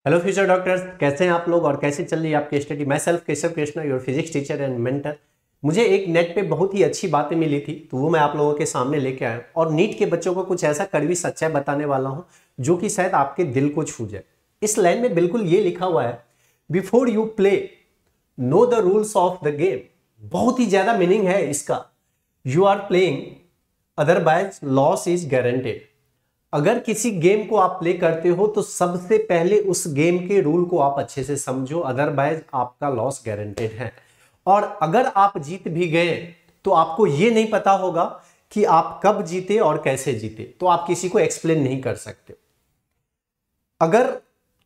Hello future doctors, कैसे हैं आप लोग और कैसे चल रही है आपकी स्टडी। मैं self Keshav Krishna, your physics teacher and mentor. मुझे एक नेट पे बहुत ही अच्छी बातें मिली थी, तो वो मैं आप लोगों के सामने लेके आया और नीट के बच्चों को कुछ ऐसा कड़वी सच्चाई बताने वाला हूं जो कि शायद आपके दिल को छू जाए। इस लाइन में बिल्कुल ये लिखा हुआ है, before you play know the rules of the game. बहुत ही ज्यादा मीनिंग है इसका। You are playing, otherwise loss is guaranteed. अगर किसी गेम को आप प्ले करते हो तो सबसे पहले उस गेम के रूल को आप अच्छे से समझो, अदरवाइज आपका लॉस गारंटेड है। और अगर आप जीत भी गए तो आपको यह नहीं पता होगा कि आप कब जीते और कैसे जीते, तो आप किसी को एक्सप्लेन नहीं कर सकते। अगर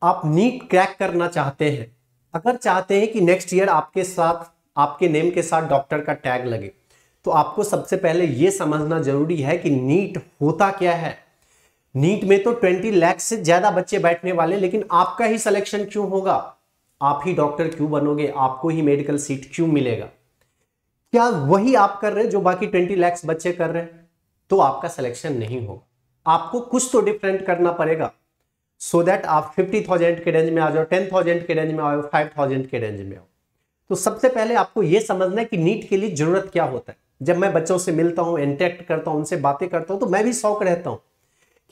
आप नीट क्रैक करना चाहते हैं, अगर चाहते हैं कि नेक्स्ट ईयर आपके साथ, आपके नेम के साथ डॉक्टर का टैग लगे, तो आपको सबसे पहले यह समझना जरूरी है कि नीट होता क्या है। नीट में तो 20 लाख से ज्यादा बच्चे बैठने वाले, लेकिन आपका ही सिलेक्शन क्यों होगा? आप ही डॉक्टर क्यों बनोगे? आपको ही मेडिकल सीट क्यों मिलेगा? क्या वही आप कर रहे हैं जो बाकी 20 लाख बच्चे कर रहे हैं? तो आपका सिलेक्शन नहीं होगा। आपको कुछ तो डिफरेंट करना पड़ेगा सो दैट आप 50,000 के रेंज में आ जाओ, 10,000 के रेंज में आओ, 5,000 के रेंज में आओ। तो सबसे पहले आपको यह समझना है कि नीट के लिए जरूरत क्या होता है। जब मैं बच्चों से मिलता हूं, इंटरेक्ट करता हूं, उनसे बातें करता हूं, तो मैं भी शौक रहता हूं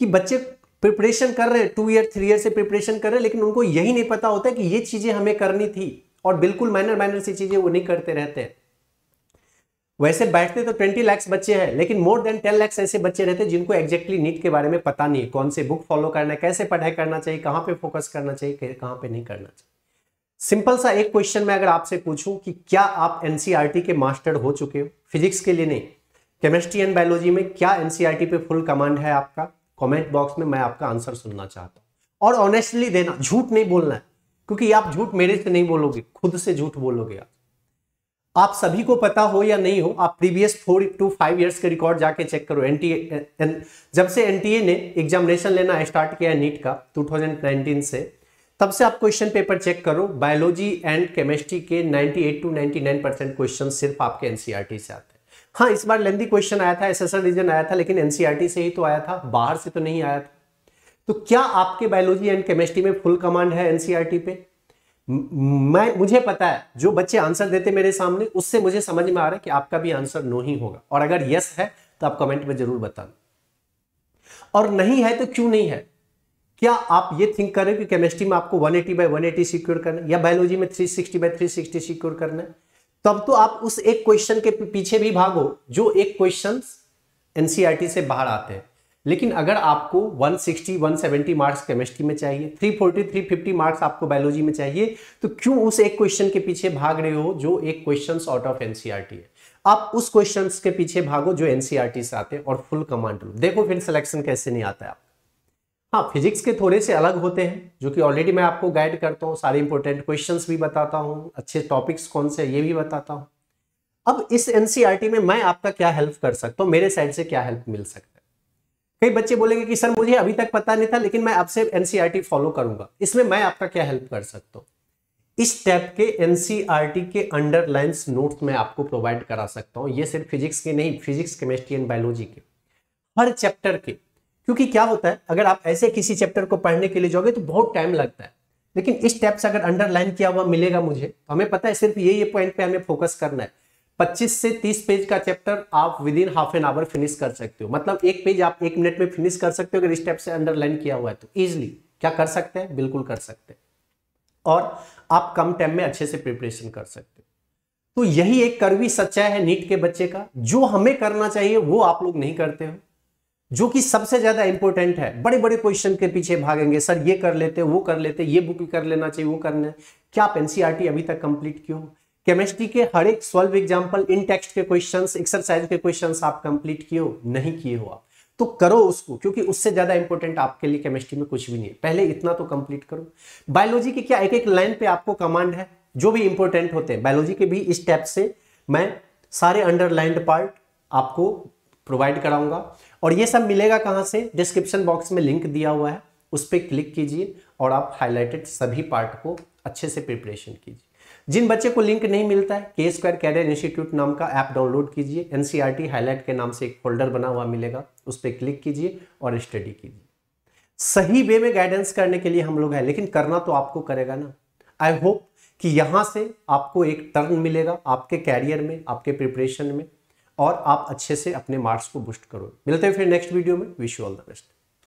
कि बच्चे प्रिपरेशन कर रहे हैं, 2 ईयर 3 ईयर से प्रिपरेशन कर रहे हैं, लेकिन उनको यही नहीं पता होता है कि ये चीजें हमें करनी थी, और बिल्कुल माइनर सी चीजें वो नहीं करते रहते हैं। वैसे बैठते तो 20 लाख बच्चे हैं, लेकिन मोर देन 10 लाख ऐसे बच्चे रहते हैं जिनको एग्जैक्टली नीट के बारे में पता नहीं है, कौन से बुक फॉलो करना है, कैसे पढ़ाई करना चाहिए, कहां पे फोकस करना चाहिए, कहां पे नहीं करना चाहिए। सिंपल सा एक क्वेश्चन मैं अगर आपसे पूछूं कि क्या आप एनसीईआरटी के मास्टर हो चुके हो? फिजिक्स के लिए नहीं, केमिस्ट्री एंड बायोलॉजी में क्या एनसीईआरटी पे फुल कमांड है आपका? कमेंट बॉक्स में मैं आपका आंसर सुनना चाहता हूं, और ऑनेस्टली देना, झूठ नहीं बोलना है, क्योंकि आप झूठ मेरे से नहीं बोलोगे, खुद से झूठ बोलोगे। आप सभी को पता हो या नहीं हो, आप प्रीवियस 4 to 5 इयर्स के रिकॉर्ड जाके चेक करो। एनटीए, जब से एनटीए ने एग्जामिनेशन लेना स्टार्ट किया नीट का 2019 से, तब से आप क्वेश्चन पेपर चेक करो, बायोलॉजी एंड केमिस्ट्री के 98 to 99% क्वेश्चन सिर्फ आपके एनसीईआरटी से आते हैं। हाँ, इस बार लेंथी क्वेश्चन आया था, एसएसआर रीजन आया था, लेकिन एनसीईआरटी से ही तो आया था, बाहर से तो नहीं आया था। तो क्या आपके बायोलॉजी एंड केमिस्ट्री में फुल कमांड है एनसीईआरटी पे? मुझे पता है, जो बच्चे आंसर देते मेरे सामने, उससे मुझे समझ में आ रहा है कि आपका भी आंसर नो ही होगा, और अगर यस है तो आप कमेंट में जरूर बताना, और नहीं है तो क्यों नहीं है। क्या आप ये थिंक करें कि केमिस्ट्री में आपको 180/180 सिक्योर करना है, या बायोलॉजी में 360/360 सिक्योर करना है? तब तो आप उस एक क्वेश्चन के पीछे भी भागो जो एक क्वेश्चन एनसीईआरटी से बाहर आते हैं। लेकिन अगर आपको 160-170 मार्क्स केमिस्ट्री में चाहिए, 340-350 मार्क्स आपको बायोलॉजी में चाहिए, तो क्यों उस एक क्वेश्चन के पीछे भाग रहे हो जो एक क्वेश्चन आउट ऑफ एनसीईआरटी है? आप उस क्वेश्चन के पीछे भागो जो एनसीईआरटी से आते हैं, और फुल कमांड लो। देखो फिर सिलेक्शन कैसे नहीं आता है आप। हाँ, फिजिक्स के थोड़े से अलग होते हैं, जो कि ऑलरेडी मैं आपको गाइड करता हूँ, सारे इंपॉर्टेंट क्वेश्चंस भी बताता हूँ, अच्छे टॉपिक्स कौन से ये भी बताता हूँ। अब इस एनसीईआरटी में मैं आपका क्या हेल्प कर सकता हूँ, मेरे साइड से क्या हेल्प मिल सकता है? कई बच्चे बोलेंगे कि सर मुझे अभी तक पता नहीं था, लेकिन मैं आपसे एनसीईआरटी फॉलो करूंगा, इसमें मैं आपका क्या हेल्प कर सकता हूँ? इस टाइप के एनसीईआरटी के अंडरलाइंस नोट्स मैं आपको प्रोवाइड करा सकता हूँ। ये सिर्फ फिजिक्स के नहीं, फिजिक्स, केमिस्ट्री एंड बायोलॉजी के हर चैप्टर के। क्योंकि क्या होता है, अगर आप ऐसे किसी चैप्टर को पढ़ने के लिए जाओगे तो बहुत टाइम लगता है, लेकिन इस टाइप से अगर अंडरलाइन किया हुआ मिलेगा मुझे, तो हमें पता है सिर्फ ये पॉइंट पे हमें फोकस करना है। 25 से 30 पेज का चैप्टर आप with in half an hour finish कर सकते हो, मतलब एक पेज आप 1 मिनट में फिनिश कर सकते हो अगर इस टाइप से अंडरलाइन किया हुआ है तो। इजिली क्या कर सकते हैं? बिल्कुल कर सकते हैं, और आप कम टाइम में अच्छे से प्रिपरेशन कर सकते हो। तो यही एक कड़वी सच्चाई है नीट के बच्चे का। जो हमें करना चाहिए वो आप लोग नहीं करते हो, जो कि सबसे ज्यादा इंपॉर्टेंट है। बड़े बड़े क्वेश्चन के पीछे भागेंगे, सर ये कर लेते, वो कर लेते, ये बुक कर लेना चाहिए, वो करना है। क्या आप एनसीईआरटी अभी तक कंप्लीट किए हो? केमिस्ट्री के हर एक 12 एग्जांपल, इन टेक्स्ट के क्वेश्चंस, एक्सरसाइज के क्वेश्चंस आप कंप्लीट किए हो? नहीं किए हो आप, तो करो उसको, क्योंकि उससे ज्यादा इंपॉर्टेंट आपके लिए केमिस्ट्री में कुछ भी नहीं है। पहले इतना तो कंप्लीट करो। बायोलॉजी की क्या एक एक लाइन पे आपको कमांड है, जो भी इंपॉर्टेंट होते हैं बायोलॉजी के भी इस टाइप से मैं सारे अंडरलाइंड पार्ट आपको प्रोवाइड कराऊंगा। और ये सब मिलेगा कहां से? डिस्क्रिप्शन बॉक्स में लिंक दिया हुआ है, उस पर क्लिक कीजिए और आप हाईलाइटेड सभी पार्ट को अच्छे से प्रिपरेशन कीजिए। जिन बच्चे को लिंक नहीं मिलता है, के स्क्वायर कैरियर इंस्टीट्यूट नाम का ऐप डाउनलोड कीजिए, एनसीईआरटी हाईलाइट के नाम से एक फोल्डर बना हुआ मिलेगा, उस पर क्लिक कीजिए और स्टडी कीजिए। सही वे में गाइडेंस करने के लिए हम लोग हैं, लेकिन करना तो आपको करेगा ना। आई होप कि यहां से आपको एक टर्न मिलेगा आपके कैरियर में, आपके प्रिपरेशन में, और आप अच्छे से अपने मार्क्स को बूस्ट करो। मिलते हैं फिर नेक्स्ट वीडियो में। Wish you all the best.